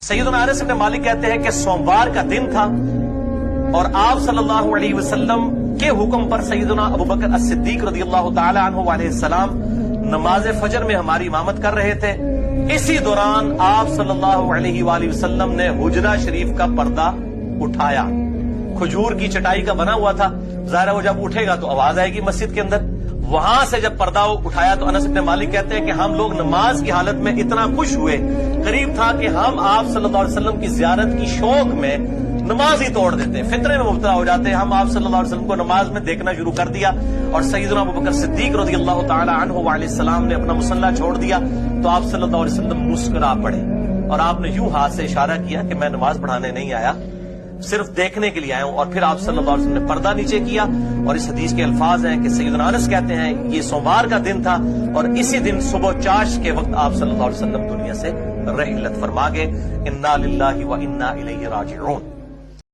سیدنا انس بن مالک کہتے ہیں کہ سوموار کا دن تھا اور آپ صلی اللہ علیہ وسلم کے حکم پر سیدنا ابوبکر الصدیق رضی اللہ تعالی عنہ علیہ السلام نماز فجر میں ہماری امامت کر رہے تھے۔ اسی دوران آپ صلی اللہ علیہ وآلہ وسلم نے حجرہ شریف کا پردہ اٹھایا۔ کھجور کی چٹائی کا بنا ہوا تھا، ظاہر ہے وہ جب اٹھے گا تو آواز آئے گی مسجد کے اندر۔ وہاں سے جب پردہ اٹھایا تو انس بن مالک کہتے ہیں کہ ہم لوگ نماز کی حالت میں اتنا خوش ہوئے، قریب تھا کہ ہم آپ صلی اللہ علیہ وسلم کی زیارت کی شوق میں نماز ہی توڑ دیتے، فطرے میں مبتلا ہو جاتے۔ ہم آپ صلی اللہ علیہ وسلم کو نماز میں دیکھنا شروع کر دیا اور سیدنا ابوبکر صدیق رضی اللہ تعالی عنہ علیہ السلام نے اپنا مصلی چھوڑ دیا تو آپ صلی اللہ علیہ وسلم مسکرا پڑے اور آپ نے یوں ہاتھ سے اشارہ کیا کہ میں نماز پڑھانے نہیں آیا، صرف دیکھنے کے لیے آیا ہوں۔ اور پھر آپ صلی اللہ علیہ وسلم نے پردہ نیچے کیا اور اس حدیث کے الفاظ ہیں کہ سیدنا انس کہتے ہیں یہ سوموار کا دن تھا اور اسی دن صبح چاش کے وقت آپ صلی اللہ علیہ وسلم دنیا سے رحلت فرما گئے۔ انا للہ و انا الیہ راجعون۔